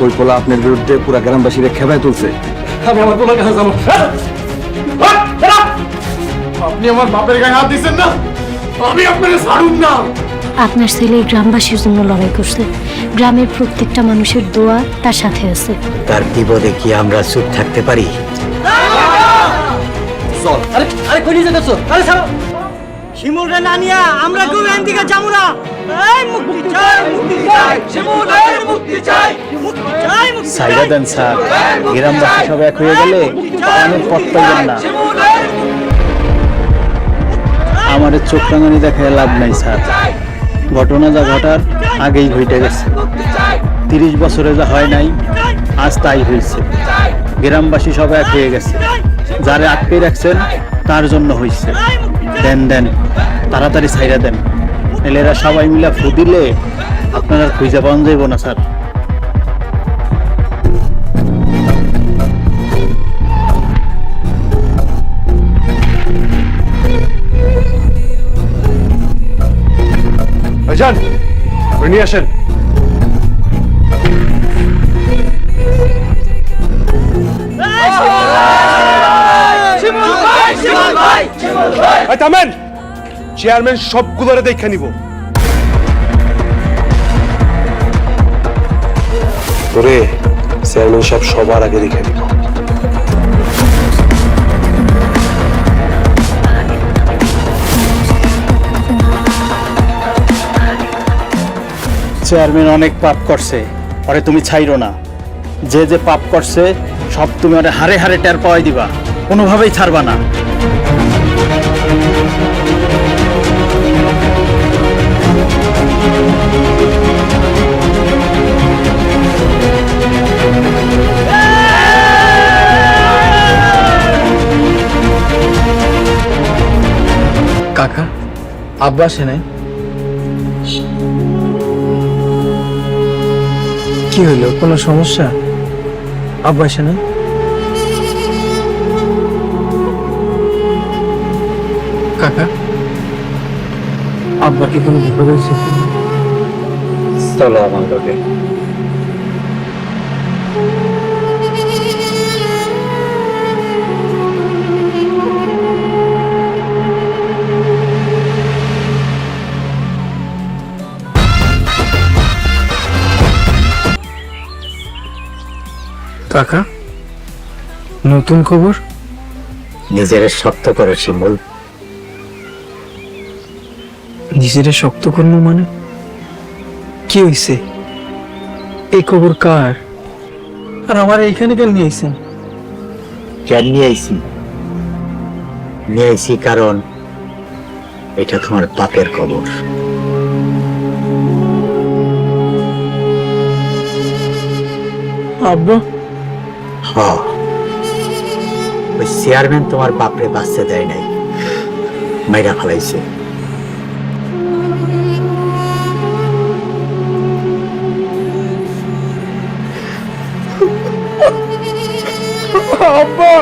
ওই পোলা আপনার বিরুদ্ধে পুরা গ্রামবাসীরা খেপায় তুলছে। আমি আমার পোলার কাছে যাবো। আপনি আমার বাপের গায়ে হাত দিচ্ছেন না, আমি আপনাকে ছাড়ুন না। আপনার ছেলে গ্রামবাসীর জন্য লড়াই করছে, গ্রামের প্রত্যেকটা মানুষের দোয়া তার সাথে আছে। তার বিপদে কি আমরা চুপ থাকতে পারি? চল। আরে কই নিয়ে যাচ্ছ? আরে ছাড়ো। শিমুল রে না নিয়া আমরা কেউ এখান থেকে যাবো না। এই মুক্তি চাই, মুক্তি চাই, শিমুল এর মুক্তি চাই, মুক্তি চাই, মুক্তি চাই। সাইরা দেন স্যার, গ্রামবাসী সব এক হয়ে গেলে আমি পথ পাইলাম না। আমাদের চোখ রাঙানি দেখায় লাভ নাই স্যার, ঘটনা যা ঘটার আগেই ঘটে গেছে। 30 বছরে যা হয় নাই আজ তাই হয়েছে। গ্রামবাসী সব এক হয়ে গেছে, যারা আটকে রাখছেন তার জন্য হয়েছে। দেন দেন তাড়াতাড়ি ছাইরা দেন, এলেরা সবাই মিলে ফু দিলে আপনারা খুঁজে পাওয়া যাইব না স্যার। ভাইজান নিয়ে আসেন। থামেন, চেয়ারম্যান সবগুলোরে দেখে নিব। তোরে চেয়ারম্যান সব সবার আগে দেখে নিব। চেয়ারম্যান অনেক পাপ করছে, পরে তুমি ছাইরো না। যে যে পাপ করছে সব তুমি ওরে হারে হারে টের পাওয়াই দিবা, কোনোভাবেই ছাড়বা না। কাকা, আব্বা আসে নাই? কি হইলো, কোনো সমস্যা? আব্বা আসে নাই? কাকা, আব্বা কি কোনো বিপদ হয়েছে? চলো আমার লোকে। কাকা, নতুন খবর? নিজের শক্ত করে শিমুল। নিজেরে শক্ত করবো মানে? কি হইছে? এই খবর কার? আর আমার এইখানে কেন নিয়ে আইছেন? কেন নিয়ে আইছি? নিয়ে আইছি কারণ এটা তোমার বাপের খবর। আব্বা? হ্যাঁ, ওই চেয়ারম্যান তোমার বাপরে বাঁচতে দেয় নাই, মাইরা ফেলাইছে। আব্বা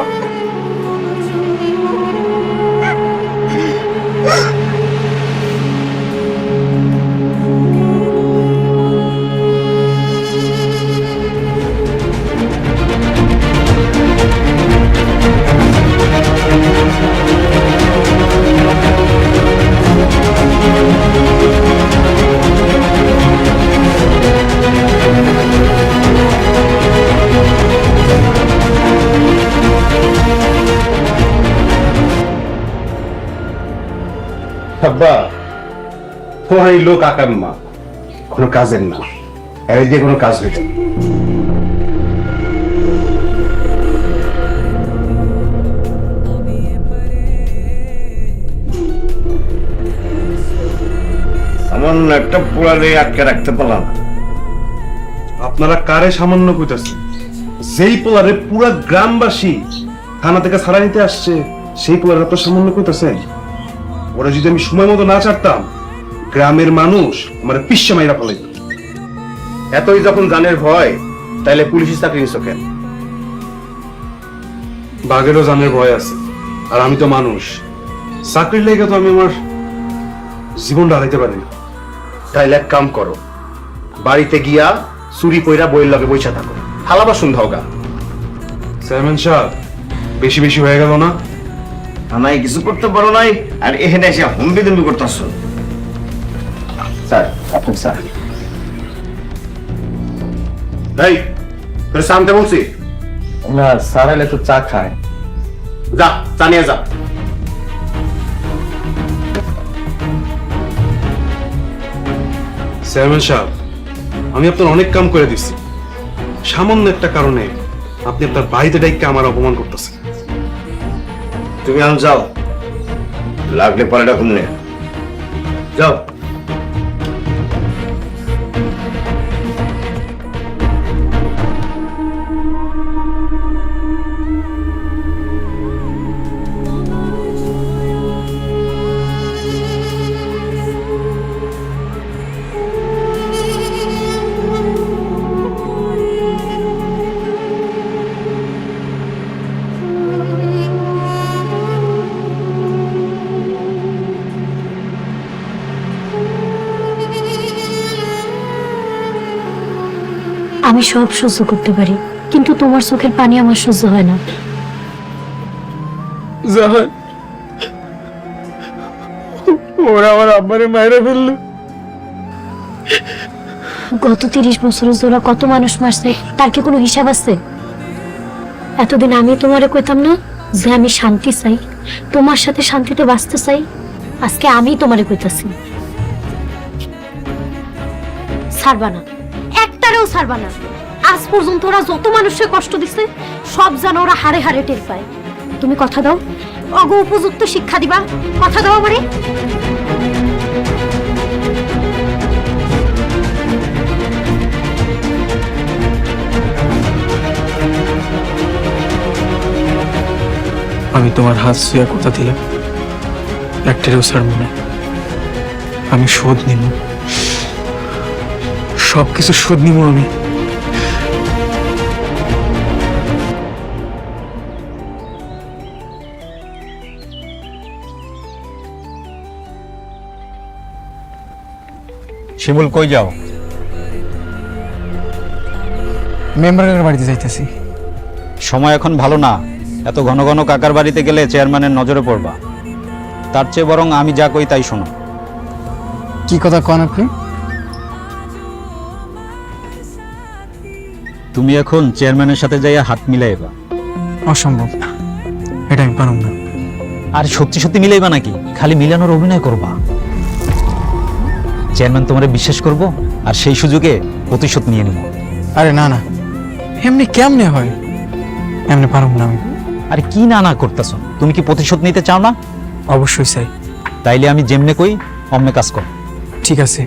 আব্বা, তোমার এই লোক আকাম্মা কোনো কাজের না, এর দিয়ে কোনো কাজ হইত না। সামান্য একটা পোড়ারে আটকে রাখতে পারলাম। আপনারা কারে সামান্য কইতাছেন? যেই পোলারে পুরা গ্রামবাসী থানা থেকে ছাড়া নিতে আসছে, সেই পোলারে আপনার সামান্য কইতাছেন? ওরা যদি আমি সময় মতো না ছাড়তাম, গ্রামের মানুষ আমার পিচ্ছা মাইরা ফেলাইত। এতই যখন জানের ভয়, তাইলে পুলিশের চাকরি নিছো কেন? বাঘেরও জানের ভয় আছে, আর আমি তো মানুষ। চাকরির লেগে তো আমি আমার জীবনটা হারাইতে পারি না। তাইলে এক কাম করো, বাড়িতে গিয়া চুরি পইরা বইয়ের লগে বইসা থাকো, থালা বাসন ধাও গা। চেয়ারম্যান সাহেব, বেশি বেশি হয়ে গেল না? থানায় কিছু করতে পারো নাই, আর এখানে এসে হম্বি দম্বি করতেছো। স্যার, আপনি স্যার। এই, তোর সামনে বলছি, না স্যার এলে তো চা খায়। যা চা নিয়ে যা। চেয়ারম্যান সাহেব, আমি আপনার অনেক কাম করে দিচ্ছি, সামান্য একটা কারণে আপনি আপনার বাড়িতে ডাইকে আমার অপমান করতেছেন। তুমি আন যাও, লাগলে পরে ডাকুন নে। যাও। আমি সব সহ্য করতে পারি, কিন্তু তোমার চোখের পানি আমার সহ্য হয় না। জাহান, ওরা আমার আব্বারে মায়েরা ফেললো। গত 30 বছরে ওরা কত মানুষ মারছে, তার কি কোনো হিসাব আছে? এতদিন আমি তোমারে কইতাম না যে আমি শান্তি চাই, তোমার সাথে শান্তিতে বাঁচতে চাই। আজকে আমি তোমারে কইতাছি, ছাড়বা না, একটারেও ছাড়বা না। আজ পর্যন্ত ওরা যত মানুষকে কষ্ট দিচ্ছে, সব যেন ওরা হারে হারে টের পায়। তুমি কথা দাও, অগ উপযুক্ত শিক্ষা দিবা, কথা দাও আমারে। আমি তোমার হাত ছুঁয়ে কথা দিলাম, একটারেও ছাড়বো না। আমি শোধ নিব, সবকিছু শোধ নিব আমি। শিমুল, কই যাও? মেম্বারের বাড়িতে যাইতেছি। সময় এখন ভালো না, এত ঘন ঘন কাকার বাড়িতে গেলে চেয়ারম্যানের নজরে পড়বা। তার চেয়ে বরং আমি যা কই তাই শোনো। কি কথা কন আপনি? তুমি এখন চেয়ারম্যানের সাথে যাইয়া হাত মিলাইবা। অসম্ভব, এটা আমি পারব না। আর সত্যি সত্যি মিলাইবা নাকি খালি মিলানোর অভিনয় করবা? চেয়ারম্যান তোমারে বিশ্বাস করব, আর সেই সুযোগে প্রতিশোধ নিয়ে নিব। আরে না না, এমনি কেমনে হয়? এমনি পারব না আমি। আরে কি না না করতেছো? তুমি কি প্রতিশোধ নিতে চাও না? অবশ্যই চাই। তাইলে আমি যেমনে কই অমনে কাজ কর। ঠিক আছে,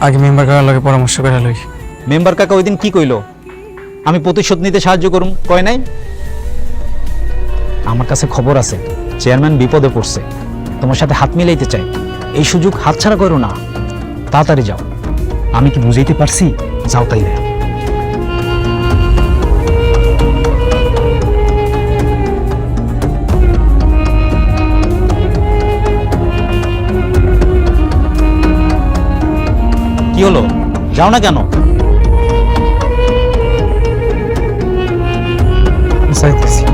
আগে মেম্বার কাকার লগে পরামর্শ করে লই। মেম্বার কাকা ওইদিন কি কইলো? আমি প্রতিশোধ নিতে সাহায্য করুম কয় নাই? আমার কাছে খবর আছে চেয়ারম্যান বিপদে পড়ছে, তোমার সাথে হাত মিলাইতে চাই। এই সুযোগ হাতছাড়া করো না, তাড়াতাড়ি যাও। আমি কি বুঝাইতে পারছি? যাও তাইলে। কি হলো, যাও না কেন? যাইতেছি।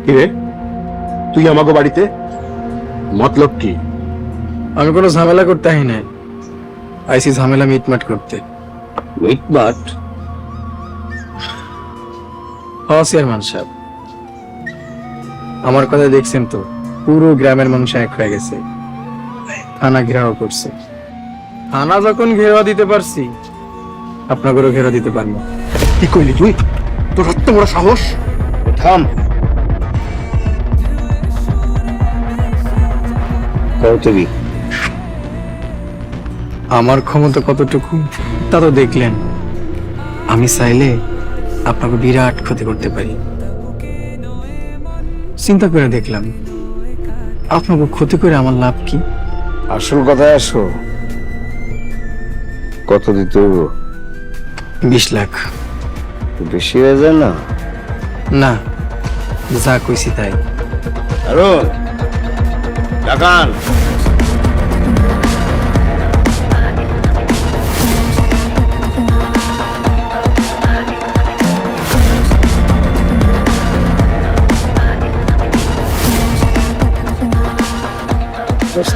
কিরে, তুই আমাকে বাড়িতে? মতলব কি? আমি কোনো ঝামেলা করতে আই নাই, আইসি ঝামেলা মিটমাট করতে। মিটমাট? চেয়ারম্যান সাহেব, আমার কথা দেখছেন তো, পুরো গ্রামের মানুষ এক হয়ে গেছে, থানা ঘেরাও করছে। থানা যখন ঘেরাও দিতে পারছি, আপনাদেরও ঘেরাও দিতে পারবো। কি কইলি তুই? তোর এত বড় সাহস? থাম। তুমি আমার ক্ষমতা কতটুকু তা তো দেখলেন। আমি চাইলে আপনাকে বিরাট ক্ষতি করতে পারি। চিন্তা করে দেখলাম আপনাকে ক্ষতি করে আমার লাভ কি? আসল কথায় আসো, কত দিতে হইব? 20 লাখ। বেশি হয়ে যায় না? না, যা কইছি তাই। আরো টাকান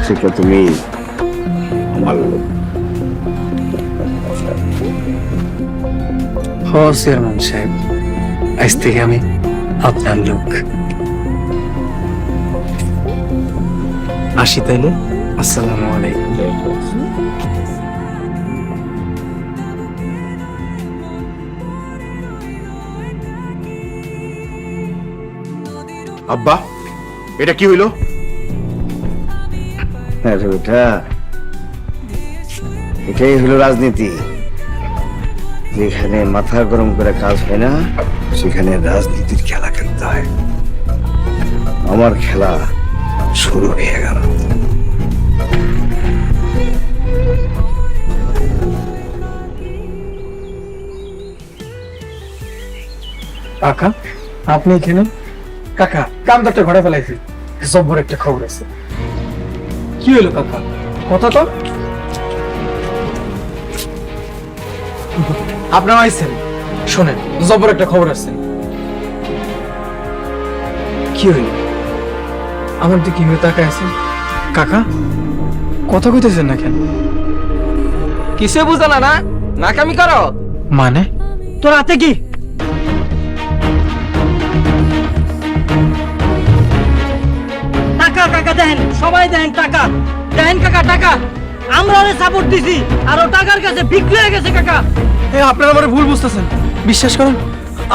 থেকে তুমি আমার লোক। হ চেয়ারম্যান সাহেব, আজ থেকে আমি আপনার লোক। আসি তাইলে, আসসালামু আলাইকুম। আব্বা, এটা কি হইলো? আরে ওটা এটাই হলো রাজনীতি। যেখানে মাথা গরম করে কাজ হয় না, সেখানে রাজনীতির খেলা খেলতে হয়। আমার খেলা শুরু হয়ে গেল। কাকা, আপনি এখানে? কাকা, কাম তো একটা ঘরে ফেলাইছি, জব্বর একটা খবর আছে। কি হলো কাকা, কথা তো? আপনারা আইছেন, শোনেন, জব্বর একটা খবর আছে। কি হইল? আমার দিকে কিভাবে তাকায় আছেন? কাকা, কথা কইতেছেন না কেন? কিসে বুঝো না? নাকামি করো মানে? তোর হাতে কি? টাকা কাকা দেখেন, সবাই দেখেন টাকা দেখেন কাকা, টাকা আমরা সাপোর্ট দিছি আর ও টাকার কাছে বিক্রি হয়ে গেছে কাকা। আপনারা আমার ভুল বুঝতেছেন, বিশ্বাস করেন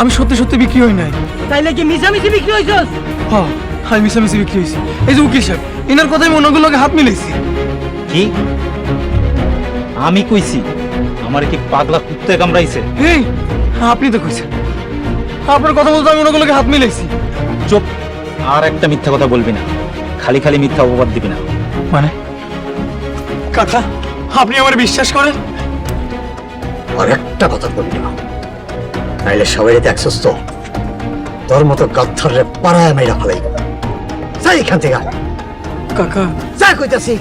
আমি সত্যি সত্যি বিক্রি হই নাই। তাইলে কি মিশামিশি বিক্রি হয়েছস? হ্যাঁ, আমি মিশামিশি বিক্রি হয়েছি। এই যে উকিল সাহেব, এনার কথাই আমি অন্যগুলোকে হাত মিলাইছি। কি আমি কইছি? আমার কি পাগলা কুত্তে কামড়াইছে? এই, আপনি তো কইছেন। আপনার কথা বলতে আমি অন্যগুলোকে হাত মিলাইছি। চুপ, আর একটা মিথ্যা কথা বলবি না, খালি খালি মিথ্যা অপবাদ দিবি না। মানে কাকা, আপনি আমার বিশ্বাস করেন? আর একটা কথা বলবি না, নাইলে সবাই দেখছস তো তোর মতো গাদ্দারে পাড়ায় মেরা ফেলাই। যাই এখান থেকে, কাকা, যা কইতাছি।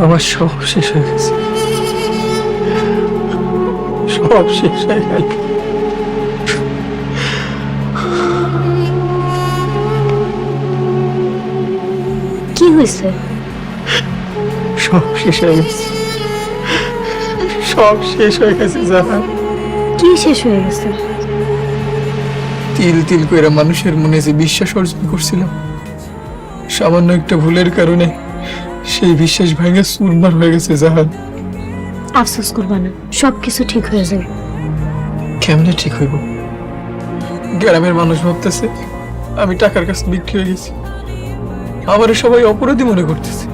আমার সব শেষ হয়ে গেছে, সব শেষ হয়ে গেল। কি হয়েছে? সব শেষ হয়ে গেছে, সব শেষ হয়ে গেছে। জাহান, কি শেষ হয়ে গেছে? তিল তিল করে মানুষের মনে যে বিশ্বাস অর্জন করছিলাম, সামান্য একটা ভুলের কারণে সেই বিশ্বাস ভেঙে চুরমার হয়ে গেছে। জাহান, আফসোস করবা না, সবকিছু ঠিক হয়ে যাবে। কেমনে ঠিক হইব? গ্রামের মানুষ ভাবতেছে আমি টাকার কাছে বিক্রি হয়ে গেছি, আমার সবাই অপরাধী মনে করতেছে।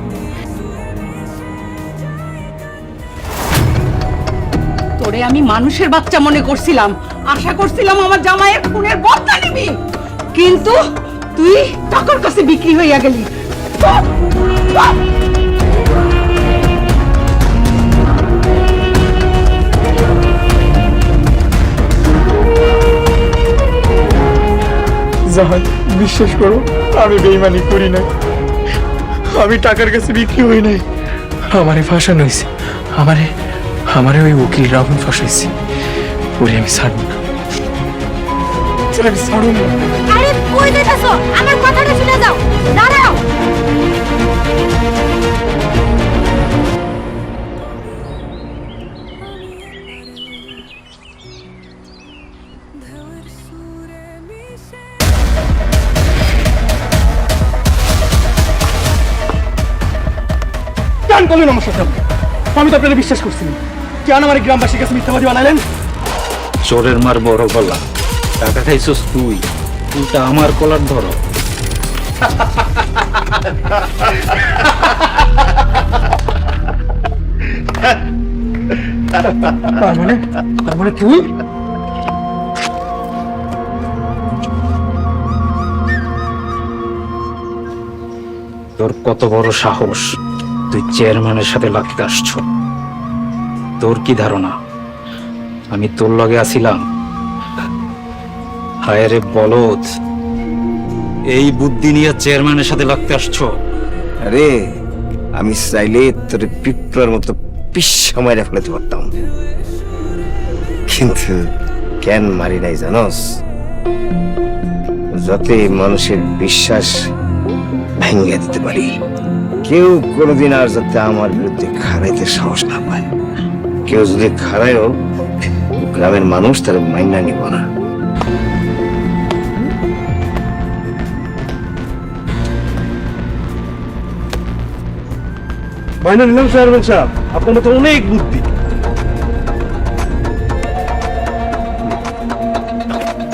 তোরে আমি মানুষের বাচ্চা মনে করছিলাম, আশা করছিলাম আমার জামাইয়ের খুনের বদলা নিবি, কিন্তু তুই টাকার কাছে বিক্রি হইয়া গেলি। জাহান, বিশ্বাস করো, আমি বেইমানি করি নাই, আমি টাকার কাছে বিক্রি হই নাই। আমারে ফাঁসানো হয়েছে, আমারে ওই উকিল রাহুল ফাঁসাইছে। ওরে আমি ছাড়ব না, ছাড়ব না। আরে কই কই যাইতাছো? আমার কথাটা শুনে যাও। দাঁড়াও। কেন করলেন আমার সাথে? আমি তো আপনারা বিশ্বাস করছি না। কেন আমার এই গ্রামবাসীর কাছে মিথ্যাবাদী বানাইলেন? চোরের মার বড় গলা, টাকা খাইছস তুই, উল্টা আমার কলার ধরো। তার মানে তুই? তোর কত বড় সাহস, তুই চেয়ারম্যানের সাথে লাগতে আসছ? তোর কি ধারণা আমি তোর লগে আছিলাম? হায় রে বলদ, এই বুদ্ধি নিয়ে চেয়ারম্যানের সাথে লাগতে আসছো? আরে আমি চাইলে তোর পিঁপড়ার মতো পিসা মাইরা ফেলাতে পারতাম, কিন্তু কেন মারি নাই জানোস? যাতে মানুষের বিশ্বাস ভেঙে দিতে পারি, কেউ কোনোদিন আর যাতে আমার বিরুদ্ধে খাড়াইতে সাহস না পায়। কেউ যদি খাড়ায়ও, গ্রামের মানুষ তার মাইনা নিব না। মাইনা নিলাম চেয়ারম্যান সাহেব, আপনার মতো অনেক বুদ্ধি।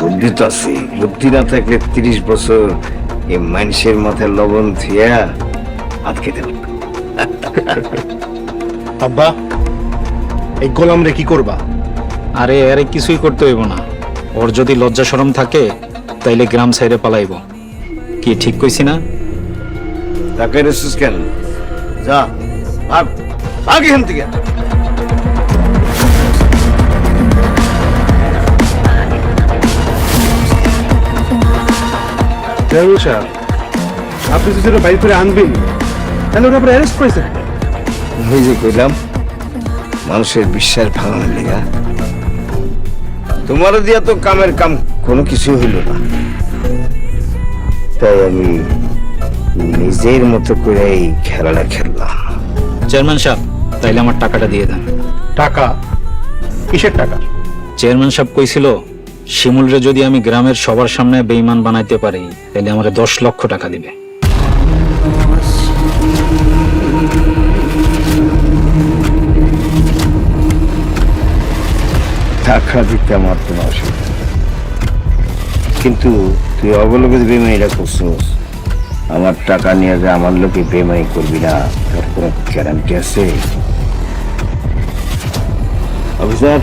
বুদ্ধি তো আছে, বুদ্ধি না থাকলে 30 বছর এই মানুষের মাথায় লবণ থিয়া হাত খেতে পারত। আব্বা, এই গোলাম রে কি করবা? আরে আরে কিছুই করতে হইব না। ওর যদি লজ্জা শরম থাকে তাইলে গ্রাম সাইডে পালাইব। কি ঠিক কইছি না? তাকে রেসুস কেন? যা ভাগ, ভাগ এখান থেকে। চেয়ারম্যান সাহেব, আপনি যদি ওটা বাইর করে আনবেন তাহলে ওটা আপনার অ্যারেস্ট করেছেন। আমি যে কইলাম মানুষের বিশ্বাস ভাঙানোর লেগা, তোমারও দিয়া তো কামের কাম কোনো কিছু হইল না, তাই আমি নিজের মতো করে এই খেলাটা খেললাম। চেয়ারম্যান সাহেব, তাইলে আমার টাকাটা দিয়ে দেন। টাকা? কিসের টাকা? চেয়ারম্যান সাহেব কইছিল শিমুলরে যদি আমি গ্রামের সবার সামনে বেঈমান বানাইতে পারি তাহলে আমারে 10 লক্ষ টাকা দিবে। টাকা দিতে আমার কোনো অসুবিধা নেই, কিন্তু তুই অবলোকে বেমাইটা করছিস, আমার টাকা নিয়ে যে আমার লোকে বেমাই করবি না তার কোনো গ্যারান্টি আছে? অফিসার,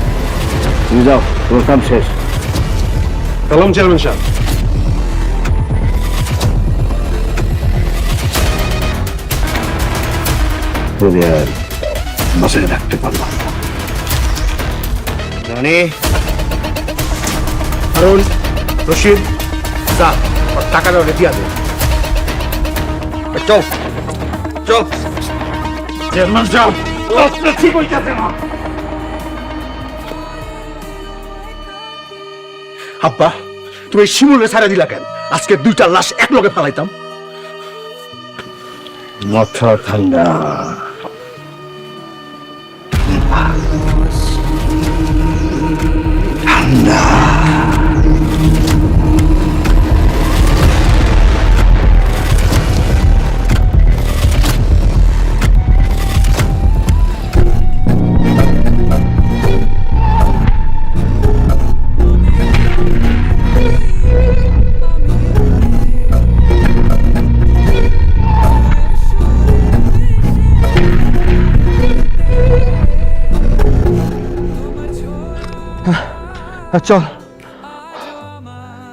তুমি যাও, তোমার কাম শেষ। সালাম চেয়ারম্যান সাহেব। তোদের আর বাসায় রাখতে পারলাম না। জানি হারুন, রশিদ, যা ওর টাকাটা ওরে দিয়া দে। চল চল। চেয়ারম্যান সাহেব, রাস্তা ঠিক হইতাছে না। আব্বা, তুমি শিমুলে ছাড়া দিলা কেন? আজকে 2টা লাশ এক লগে ফালাইতাম। মাথা ঠান্ডা। ঠান্ডা। চল।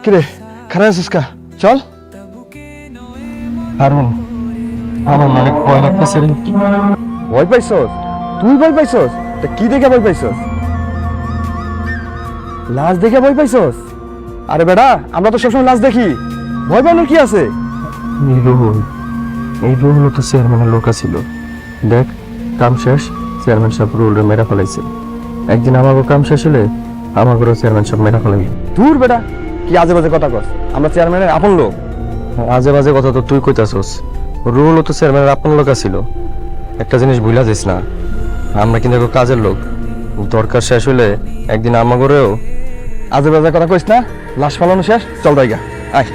কিরে খারাপ আছিস কা? চল। হারুন, আমার অনেক ভয় লাগতেছে রে। ভয় পাইছস? তুই ভয় পাইছস? তা কি দেখে ভয় পাইছস? লাশ দেখে ভয় পাইছস? আরে বেটা, আমরা তো সবসময় লাশ দেখি, ভয় পাওয়ার কি আছে? এই রুহুল তো চেয়ারম্যানের লোক ছিল। দেখ, কাম শেষ, চেয়ারম্যান সাহেব রুহুলরে মেরা ফেলাইছে। একদিন আমাকে কাম শেষ হলে আমাকে চেয়ারম্যান সাহেব মেরা ফেলাইবে। দূর বেটা, কি আজে বাজে কথা কস? আমরা চেয়ারম্যানের আপন লোক। আজে বাজে কথা তো তুই কইতাছস, রুলও তো চেয়ারম্যানের আপন লোক ছিল। একটা জিনিস ভুলা যাইস না, আমরা কিন্তু এখন কাজের লোক। দরকার শেষ হইলে একদিন আমাগরেও আজে বাজে কথা কইস না। লাশ ফালানো শেষ, চল জায়গা আয়।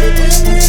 না